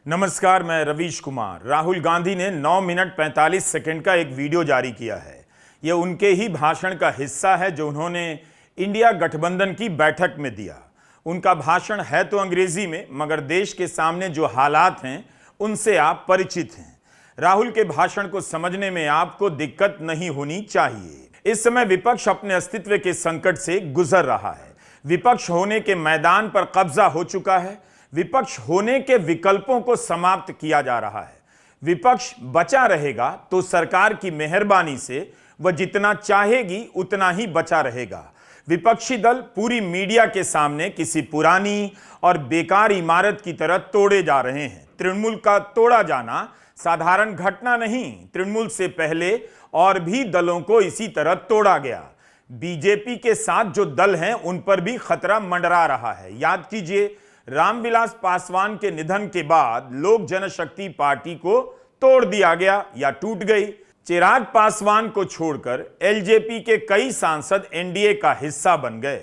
नमस्कार, मैं रवीश कुमार। राहुल गांधी ने 9 मिनट 45 सेकंड का एक वीडियो जारी किया है। यह उनके ही भाषण का हिस्सा है जो उन्होंने इंडिया गठबंधन की बैठक में दिया। उनका भाषण है तो अंग्रेजी में, मगर देश के सामने जो हालात हैं उनसे आप परिचित हैं। राहुल के भाषण को समझने में आपको दिक्कत नहीं होनी चाहिए। इस समय विपक्ष अपने अस्तित्व के संकट से गुजर रहा है। विपक्ष होने के मैदान पर कब्जा हो चुका है। विपक्ष होने के विकल्पों को समाप्त किया जा रहा है। विपक्ष बचा रहेगा तो सरकार की मेहरबानी से वह जितना चाहेगी उतना ही बचा रहेगा। विपक्षी दल पूरी मीडिया के सामने किसी पुरानी और बेकार इमारत की तरह तोड़े जा रहे हैं। तृणमूल का तोड़ा जाना साधारण घटना नहीं, तृणमूल से पहले और भी दलों को इसी तरह तोड़ा गया। बीजेपी के साथ जो दल हैं उन पर भी खतरा मंडरा रहा है। याद कीजिए, रामविलास पासवान के निधन के बाद लोक जनशक्ति पार्टी को तोड़ दिया गया या टूट गई। चिराग पासवान को छोड़कर एलजेपी के कई सांसद एनडीए का हिस्सा बन गए।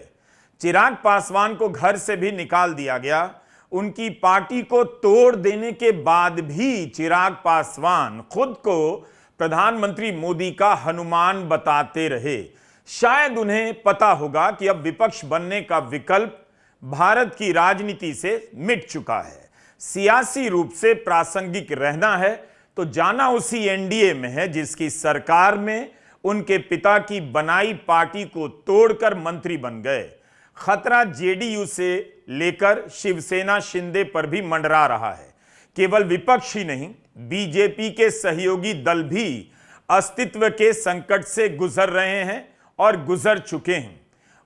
चिराग पासवान को घर से भी निकाल दिया गया। उनकी पार्टी को तोड़ देने के बाद भी चिराग पासवान खुद को प्रधानमंत्री मोदी का हनुमान बताते रहे। शायद उन्हें पता होगा कि अब विपक्ष बनने का विकल्प भारत की राजनीति से मिट चुका है। सियासी रूप से प्रासंगिक रहना है तो जाना उसी एनडीए में है जिसकी सरकार में उनके पिता की बनाई पार्टी को तोड़कर मंत्री बन गए। खतरा जेडीयू से लेकर शिवसेना शिंदे पर भी मंडरा रहा है। केवल विपक्ष ही नहीं, बीजेपी के सहयोगी दल भी अस्तित्व के संकट से गुजर रहे हैं और गुजर चुके हैं।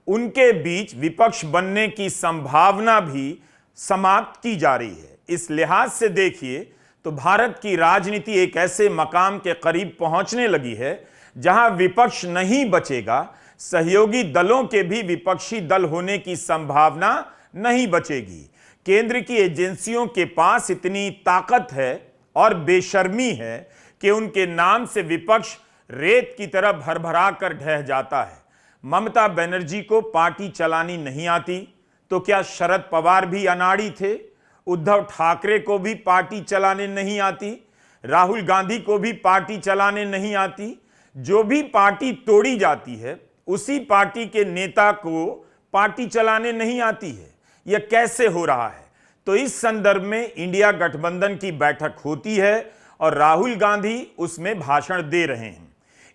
उनके बीच विपक्ष बनने की संभावना भी समाप्त की जा रही है। इस लिहाज से देखिए तो भारत की राजनीति एक ऐसे मकाम के करीब पहुंचने लगी है जहां विपक्ष नहीं बचेगा। सहयोगी दलों के भी विपक्षी दल होने की संभावना नहीं बचेगी। केंद्र की एजेंसियों के पास इतनी ताकत है और बेशर्मी है कि उनके नाम से विपक्ष रेत की तरह भरभरा कर ढह जाता है। ममता बनर्जी को पार्टी चलानी नहीं आती तो क्या शरद पवार भी अनाड़ी थे? उद्धव ठाकरे को भी पार्टी चलाने नहीं आती? राहुल गांधी को भी पार्टी चलाने नहीं आती? जो भी पार्टी तोड़ी जाती है उसी पार्टी के नेता को पार्टी चलाने नहीं आती है। यह कैसे हो रहा है? तो इस संदर्भ में इंडिया गठबंधन की बैठक होती है और राहुल गांधी उसमें भाषण दे रहे हैं।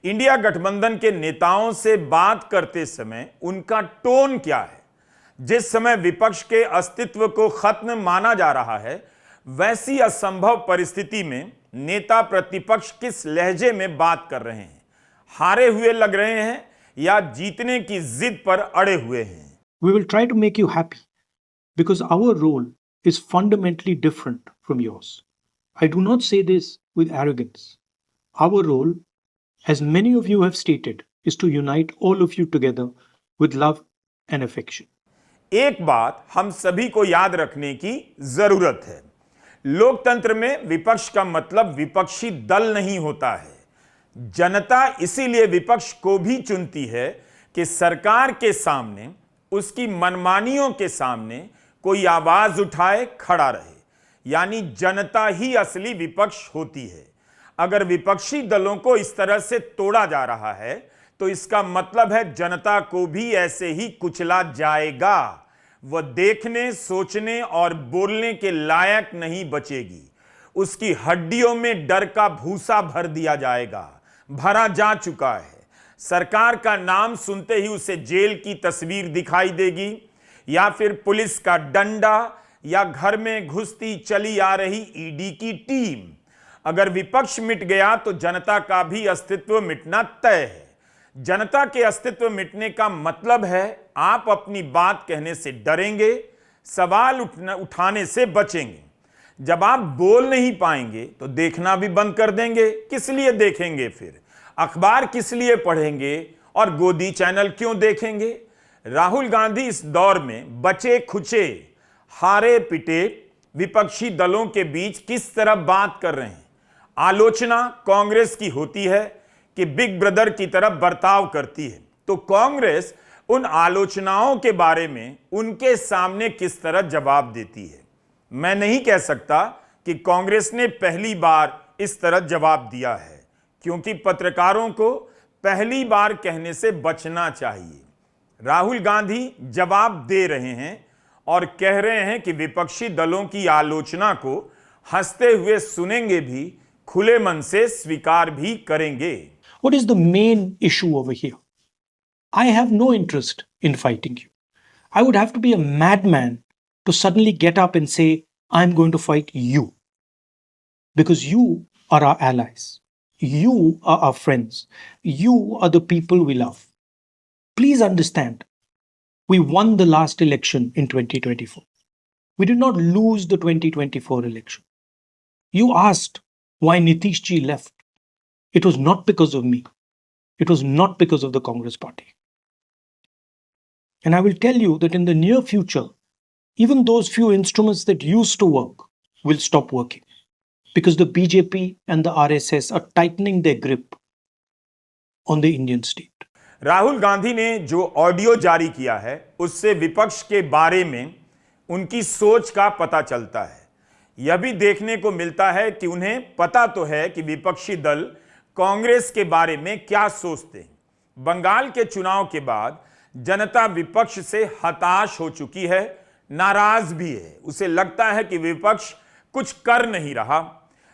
इंडिया गठबंधन के नेताओं से बात करते समय उनका टोन क्या है? जिस समय विपक्ष के अस्तित्व को खत्म माना जा रहा है, वैसी असंभव परिस्थिति में नेता प्रतिपक्ष किस लहजे में बात कर रहे हैं? हारे हुए लग रहे हैं या जीतने की जिद पर अड़े हुए हैं? We will try to make you happy because our role is fundamentally different from yours. I do not say this with arrogance. Our role, as many of you have stated, is to unite all of you together with love and affection. एक बात हम सभी को याद रखने की जरूरत है। लोकतंत्र में विपक्ष का मतलब विपक्षी दल नहीं होता है। जनता इसीलिए विपक्ष को भी चुनती है कि सरकार के सामने, उसकी मनमानियों के सामने कोई आवाज उठाए, खड़ा रहे। यानी जनता ही असली विपक्ष होती है। अगर विपक्षी दलों को इस तरह से तोड़ा जा रहा है तो इसका मतलब है जनता को भी ऐसे ही कुचला जाएगा। वह देखने, सोचने और बोलने के लायक नहीं बचेगी। उसकी हड्डियों में डर का भूसा भर दिया जाएगा, भरा जा चुका है। सरकार का नाम सुनते ही उसे जेल की तस्वीर दिखाई देगी या फिर पुलिस का डंडा या घर में घुसती चली आ रही ईडी की टीम। अगर विपक्ष मिट गया तो जनता का भी अस्तित्व मिटना तय है। जनता के अस्तित्व मिटने का मतलब है आप अपनी बात कहने से डरेंगे, सवाल उठाने से बचेंगे। जब आप बोल नहीं पाएंगे तो देखना भी बंद कर देंगे। किस लिए देखेंगे फिर? अखबार किस लिए पढ़ेंगे और गोदी चैनल क्यों देखेंगे? राहुल गांधी इस दौर में बचे खुचे, हारे पिटे विपक्षी दलों के बीच किस तरह बात कर रहे हैं। आलोचना कांग्रेस की होती है कि बिग ब्रदर की तरह बर्ताव करती है, तो कांग्रेस उन आलोचनाओं के बारे में उनके सामने किस तरह जवाब देती है। मैं नहीं कह सकता कि कांग्रेस ने पहली बार इस तरह जवाब दिया है, क्योंकि पत्रकारों को पहली बार कहने से बचना चाहिए। राहुल गांधी जवाब दे रहे हैं और कह रहे हैं कि विपक्षी दलों की आलोचना को हंसते हुए सुनेंगे भी, खुले मन से स्वीकार भी करेंगे। What is the main issue over here? I have no interest in fighting you. I would have to be a madman to suddenly get up and say, I'm going to fight you. Because you are our allies. You are our friends. You are the people we love. Please understand, we won the last election in 2024. We did not lose the 2024 election. You asked why Nitish ji left. It was not because of me. It was not because of the Congress party. And I will tell you that in the near future, even those few instruments that used to work will stop working because the BJP and the RSS are tightening their grip on the Indian state. Rahul Gandhi ने जो audio जारी किया है उससे विपक्ष के बारे में उनकी सोच का पता चलता है। यह भी देखने को मिलता है कि उन्हें पता तो है कि विपक्षी दल कांग्रेस के बारे में क्या सोचते हैं। बंगाल के चुनाव के बाद जनता विपक्ष से हताश हो चुकी है, नाराज भी है। उसे लगता है कि विपक्ष कुछ कर नहीं रहा।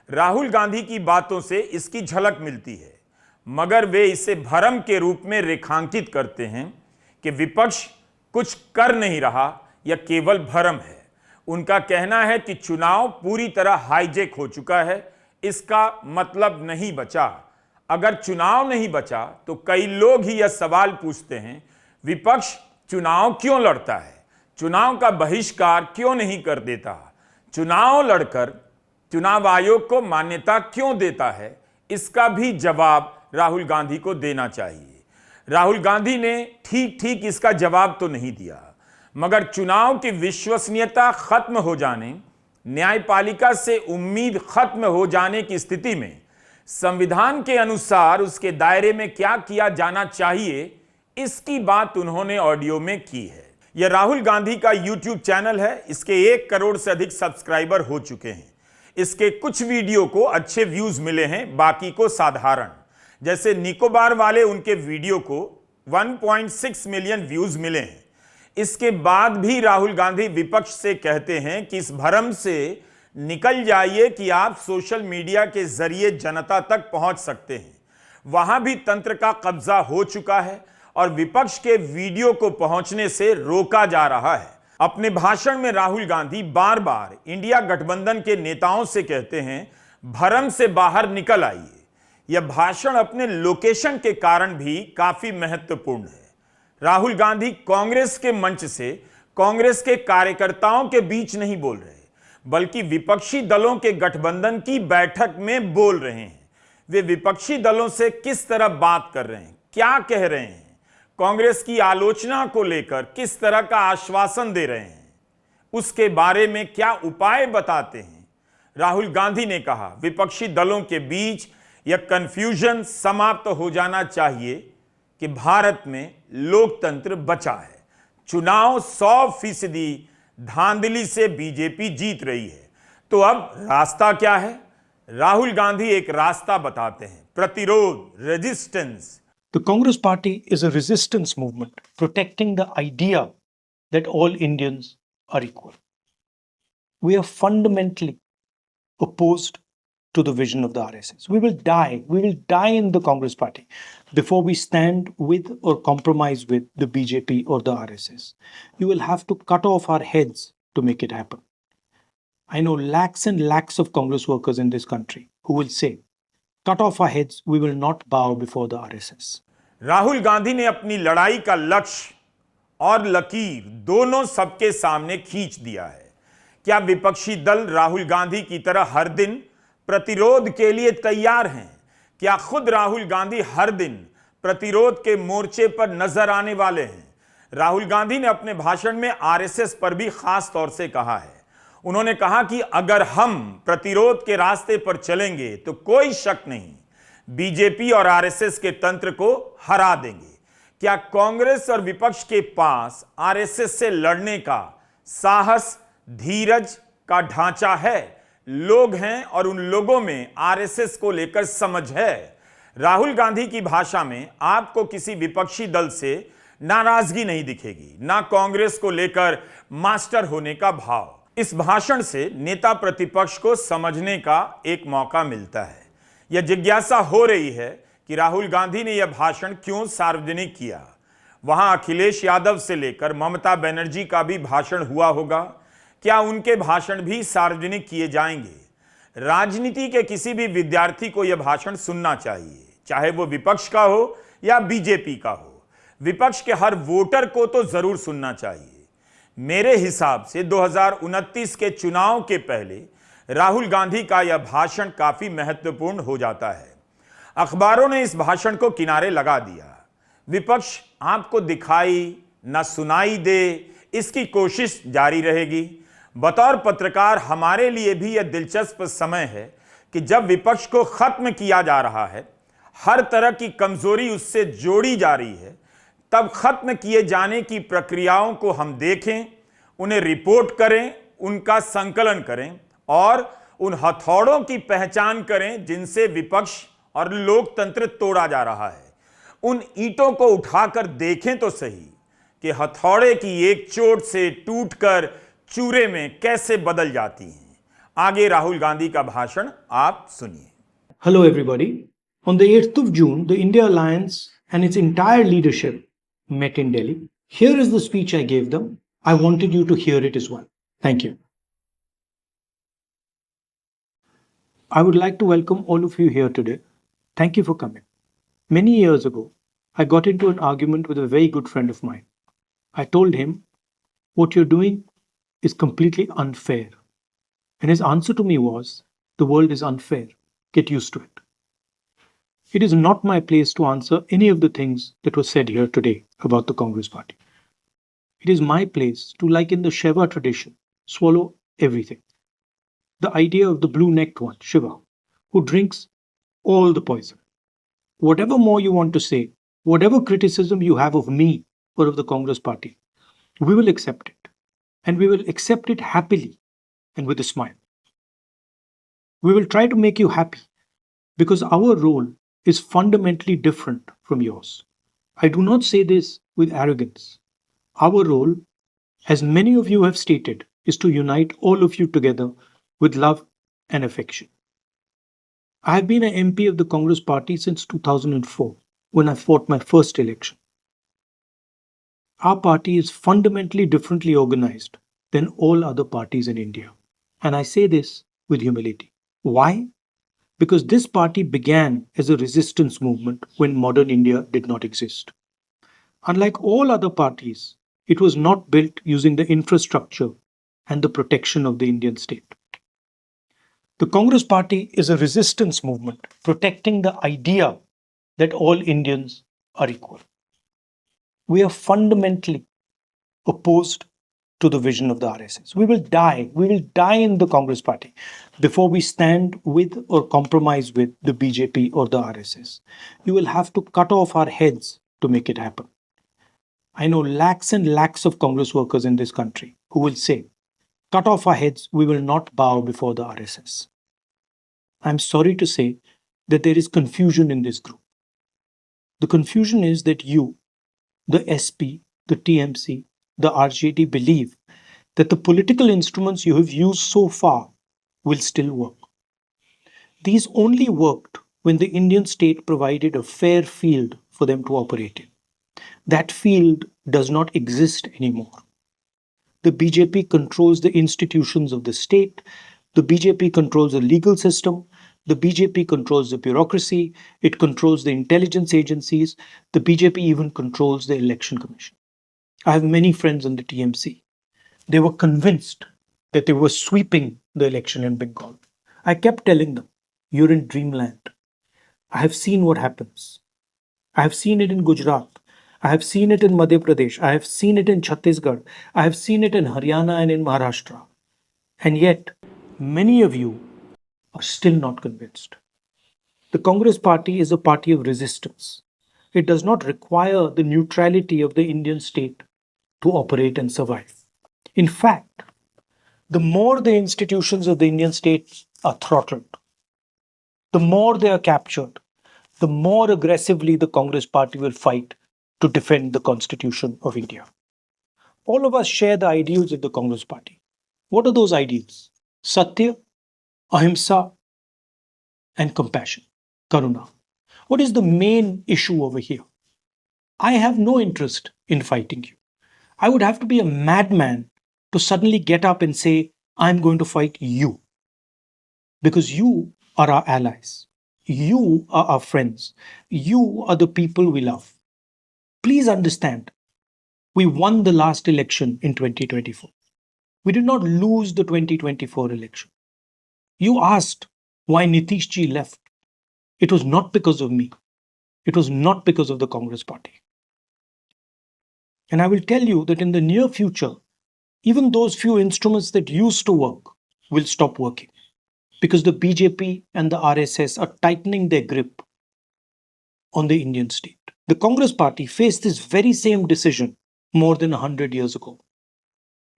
राहुल गांधी की बातों से इसकी झलक मिलती है, मगर वे इसे भ्रम के रूप में रेखांकित करते हैं कि विपक्ष कुछ कर नहीं रहा, यह केवल भ्रम है। उनका कहना है कि चुनाव पूरी तरह हाईजैक हो चुका है, इसका मतलब नहीं बचा। अगर चुनाव नहीं बचा तो कई लोग ही यह सवाल पूछते हैं, विपक्ष चुनाव क्यों लड़ता है, चुनाव का बहिष्कार क्यों नहीं कर देता, चुनाव लड़कर चुनाव आयोग को मान्यता क्यों देता है। इसका भी जवाब राहुल गांधी को देना चाहिए। राहुल गांधी ने ठीक ठीक इसका जवाब तो नहीं दिया, मगर चुनाव की विश्वसनीयता खत्म हो जाने, न्यायपालिका से उम्मीद खत्म हो जाने की स्थिति में संविधान के अनुसार उसके दायरे में क्या किया जाना चाहिए, इसकी बात उन्होंने ऑडियो में की है। यह राहुल गांधी का यूट्यूब चैनल है। इसके 1 करोड़ से अधिक सब्सक्राइबर हो चुके हैं। इसके कुछ वीडियो को अच्छे व्यूज मिले हैं, बाकी को साधारण। जैसे निकोबार वाले उनके वीडियो को 1.6 मिलियन व्यूज मिले हैं। इसके बाद भी राहुल गांधी विपक्ष से कहते हैं कि इस भ्रम से निकल जाइए कि आप सोशल मीडिया के जरिए जनता तक पहुंच सकते हैं। वहां भी तंत्र का कब्जा हो चुका है और विपक्ष के वीडियो को पहुंचने से रोका जा रहा है। अपने भाषण में राहुल गांधी बार बार इंडिया गठबंधन के नेताओं से कहते हैं, भ्रम से बाहर निकल आइए। यह भाषण अपने लोकेशन के कारण भी काफी महत्वपूर्ण है। राहुल गांधी कांग्रेस के मंच से कांग्रेस के कार्यकर्ताओं के बीच नहीं बोल रहे, बल्कि विपक्षी दलों के गठबंधन की बैठक में बोल रहे हैं। वे विपक्षी दलों से किस तरह बात कर रहे हैं, क्या कह रहे हैं, कांग्रेस की आलोचना को लेकर किस तरह का आश्वासन दे रहे हैं, उसके बारे में क्या उपाय बताते हैं। राहुल गांधी ने कहा, विपक्षी दलों के बीच यह कंफ्यूजन समाप्त हो जाना चाहिए कि भारत में लोकतंत्र बचा है। चुनाव 100% धांधली से बीजेपी जीत रही है। तो अब रास्ता क्या है? राहुल गांधी एक रास्ता बताते हैं, प्रतिरोध, resistance. The Congress party is a resistance movement protecting the idea that all Indians are equal. We are fundamentally opposed to the vision of the RSS. We will die in the Congress party before we stand with or compromise with the BJP or the RSS. You will have to cut off our heads to make it happen. I know lakhs and lakhs of Congress workers in this country who will say, cut off our heads, we will not bow before the RSS. Rahul Gandhi ने अपनी लड़ाई का लक्ष्य और लकीर दोनों सबके सामने खींच दिया है। क्या विपक्षी दल राहुल गांधी की तरह हर दिन प्रतिरोध के लिए तैयार हैं? क्या खुद राहुल गांधी हर दिन प्रतिरोध के मोर्चे पर नजर आने वाले हैं? राहुल गांधी ने अपने भाषण में आरएसएस पर भी खास तौर से कहा है। उन्होंने कहा कि अगर हम प्रतिरोध के रास्ते पर चलेंगे तो कोई शक नहीं, बीजेपी और आरएसएस के तंत्र को हरा देंगे। क्या कांग्रेस और विपक्ष के पास आरएसएस से लड़ने का साहस, धीरज का ढांचा है? लोग हैं और उन लोगों में आरएसएस को लेकर समझ है। राहुल गांधी की भाषा में आपको किसी विपक्षी दल से नाराजगी नहीं दिखेगी, ना कांग्रेस को लेकर मास्टर होने का भाव। इस भाषण से नेता प्रतिपक्ष को समझने का एक मौका मिलता है। यह जिज्ञासा हो रही है कि राहुल गांधी ने यह भाषण क्यों सार्वजनिक किया। वहां अखिलेश यादव से लेकर ममता बनर्जी का भी भाषण हुआ होगा। क्या उनके भाषण भी सार्वजनिक किए जाएंगे? राजनीति के किसी भी विद्यार्थी को यह भाषण सुनना चाहिए, चाहे वो विपक्ष का हो या बीजेपी का हो। विपक्ष के हर वोटर को तो जरूर सुनना चाहिए। मेरे हिसाब से 2029 के चुनाव के पहले राहुल गांधी का यह भाषण काफी महत्वपूर्ण हो जाता है। अखबारों ने इस भाषण को किनारे लगा दिया। विपक्ष आपको दिखाई ना सुनाई दे, इसकी कोशिश जारी रहेगी। बतौर पत्रकार हमारे लिए भी यह दिलचस्प समय है कि जब विपक्ष को खत्म किया जा रहा है, हर तरह की कमजोरी उससे जोड़ी जा रही है, तब खत्म किए जाने की प्रक्रियाओं को हम देखें, उन्हें रिपोर्ट करें, उनका संकलन करें और उन हथौड़ों की पहचान करें जिनसे विपक्ष और लोकतंत्र तोड़ा जा रहा है। उन ईंटों को उठाकर देखें तो सही कि हथौड़े की एक चोट से टूटकर चूरे में कैसे बदल जाती हैं। आगे राहुल गांधी का भाषण आप सुनिए। Hello, everybody. On the 8th of June, the India Alliance and its entire leadership met in Delhi. Here is the speech I gave them. I wanted you to hear it as well. Thank you. I would like to welcome all of you here today. Thank you for coming. Many years ago, I got into an argument with a very good friend of mine. I told him, what you're doing is completely unfair. And his answer to me was, the world is unfair. Get used to it. It is not my place to answer any of the things that were said here today about the Congress Party. It is my place to, like in the Shiva tradition, swallow everything. The idea of the blue-necked one, Shiva, who drinks all the poison. Whatever more you want to say, whatever criticism you have of me or of the Congress Party, we will accept it. And we will accept it happily and with a smile. We will try to make you happy because our role is fundamentally different from yours. I do not say this with arrogance. Our role, as many of you have stated, is to unite all of you together with love and affection. I have been an MP of the Congress Party since 2004 when I fought my first election. Our party is fundamentally differently organized than all other parties in India. And I say this with humility. Why? Because this party began as a resistance movement when modern India did not exist. Unlike all other parties, it was not built using the infrastructure and the protection of the Indian state. The Congress Party is a resistance movement protecting the idea that all Indians are equal. We are fundamentally opposed to the vision of the RSS. We will die in the Congress Party before we stand with or compromise with the BJP or the RSS. You will have to cut off our heads to make it happen. I know lakhs and lakhs of Congress workers in this country who will say, cut off our heads, we will not bow before the RSS. I'm sorry to say that there is confusion in this group. The confusion is that you, the SP, the TMC, the RJD believe that the political instruments you have used so far will still work. These only worked when the Indian state provided a fair field for them to operate in. That field does not exist anymore. The BJP controls the institutions of the state. The BJP controls the legal system. The BJP controls the bureaucracy. It controls the intelligence agencies. The BJP even controls the election commission. I have many friends in the TMC. They were convinced that they were sweeping the election in Bengal. I kept telling them, you're in dreamland. I have seen what happens. I have seen it in Gujarat. I have seen it in Madhya Pradesh. I have seen it in Chhattisgarh. I have seen it in Haryana and in Maharashtra. And yet, many of you are still not convinced. The Congress Party is a party of resistance. It does not require the neutrality of the Indian state to operate and survive. In fact, the more the institutions of the Indian state are throttled, the more they are captured, the more aggressively the Congress party will fight to defend the Constitution of India. All of us share the ideals of the Congress party. What are those ideals? Satya, Ahimsa, and compassion, Karuna. What is the main issue over here? I have no interest in fighting you. I would have to be a madman to suddenly get up and say, I'm going to fight you. Because you are our allies. You are our friends. You are the people we love. Please understand, we won the last election in 2024. We did not lose the 2024 election. You asked why Nitish ji left. It was not because of me. It was not because of the Congress party. And I will tell you that in the near future, even those few instruments that used to work will stop working because the BJP and the RSS are tightening their grip on the Indian state. The Congress party faced this very same decision more than 100 years ago.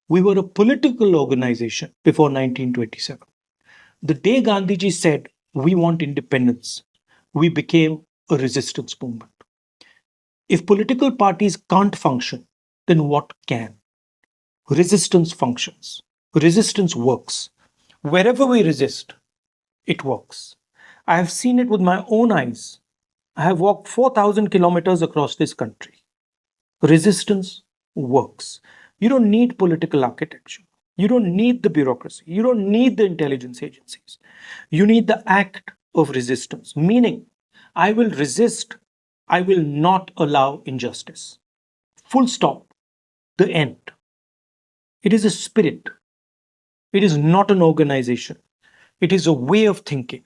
We were a political organization before 1927. The day Gandhiji said, we want independence, we became a resistance movement. If political parties can't function, then what can? Resistance functions. Resistance works. Wherever we resist, it works. I have seen it with my own eyes. I have walked 4,000 kilometers across this country. Resistance works. You don't need political architecture. You don't need the bureaucracy. You don't need the intelligence agencies. You need the act of resistance, meaning I will resist. I will not allow injustice. Full stop. The end. It is a spirit. It is not an organization. It is a way of thinking.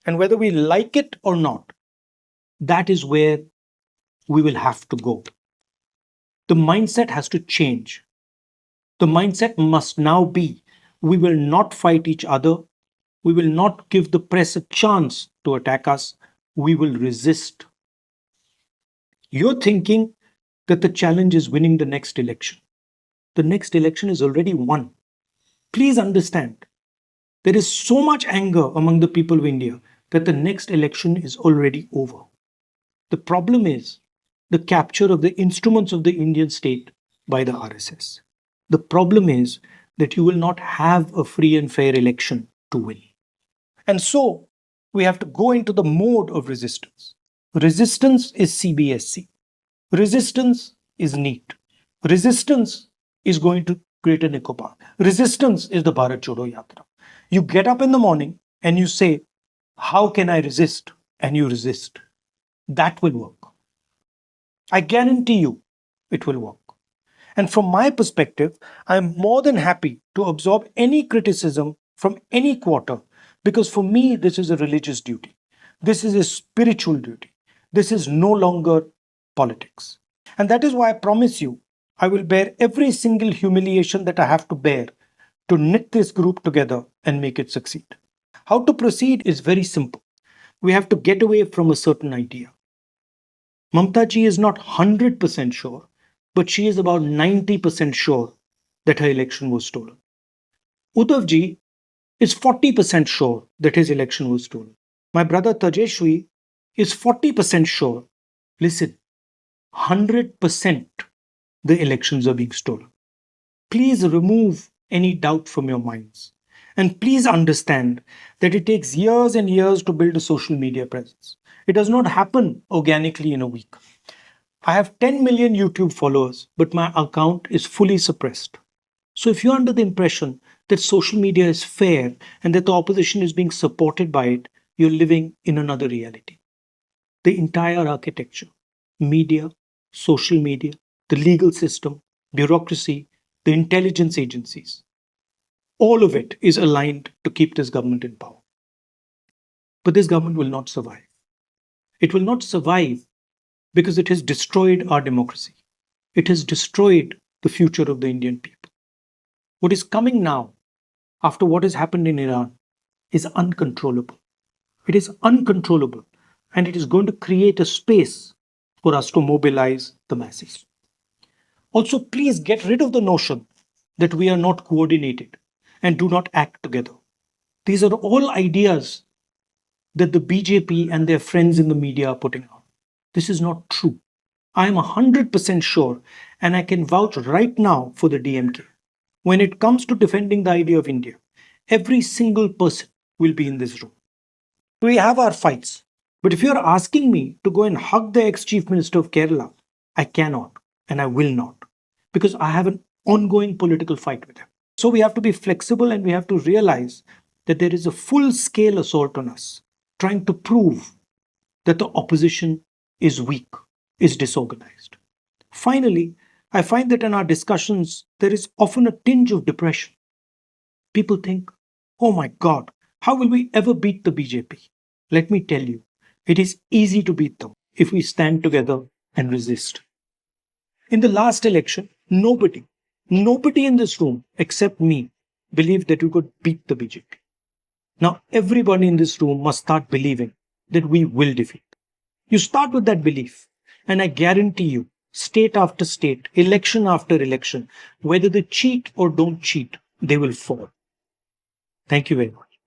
And whether we like it or not, that is where we will have to go. The mindset has to change. The mindset must now be, we will not fight each other. We will not give the press a chance to attack us. We will resist. You're thinking that the challenge is winning the next election. The next election is already won. Please understand, there is so much anger among the people of India that the next election is already over. The problem is the capture of the instruments of the Indian state by the RSS. The problem is that you will not have a free and fair election to win. And so we have to go into the mode of resistance. Resistance is CBSC. Resistance is NEET. Resistance is going to Greater Nicobar. Resistance is the Bharat Jodo Yatra. You get up in the morning and you say, how can I resist? And you resist. That will work. I guarantee you it will work. And from my perspective, I am more than happy to absorb any criticism from any quarter because for me, this is a religious duty. This is a spiritual duty. This is no longer politics. And that is why I promise you, I will bear every single humiliation that I have to bear to knit this group together and make it succeed. How to proceed is very simple. We have to get away from a certain idea. Mamta ji is not 100% sure, but she is about 90% sure that her election was stolen. Uddhav ji is 40% sure that his election was stolen. My brother Tejashwi is 40% sure. Listen, 100% the elections are being stolen. Please remove any doubt from your minds. And please understand that it takes years and years to build a social media presence. It does not happen organically in a week. I have 10 million YouTube followers, but my account is fully suppressed. So if you're under the impression that social media is fair and that the opposition is being supported by it, you're living in another reality. The entire architecture, media, social media, the legal system, bureaucracy, the intelligence agencies, all of it is aligned to keep this government in power. But this government will not survive. It will not survive because it has destroyed our democracy. It has destroyed the future of the Indian people. What is coming now, after what has happened in Iran, is uncontrollable. It is uncontrollable, and it is going to create a space for us to mobilize the masses. Also, please get rid of the notion that we are not coordinated. and do not act together. These are all ideas that the BJP and their friends in the media are putting out. This is not true. I am 100% sure, and I can vouch right now for the DMK. When it comes to defending the idea of India, every single person will be in this room. We have our fights, but if you're asking me to go and hug the ex-Chief Minister of Kerala, I cannot and I will not, because I have an ongoing political fight with him. So we have to be flexible and we have to realize that there is a full-scale assault on us, trying to prove that the opposition is weak, is disorganized. Finally, I find that in our discussions, there is often a tinge of depression. People think, oh my God, how will we ever beat the BJP? Let me tell you, it is easy to beat them if we stand together and resist. In the last election, nobody in this room except me believed that we could beat the BJP. Now, everybody in this room must start believing that we will defeat. You start with that belief, and I guarantee you, state after state, election after election, whether they cheat or don't cheat, they will fall. Thank you very much.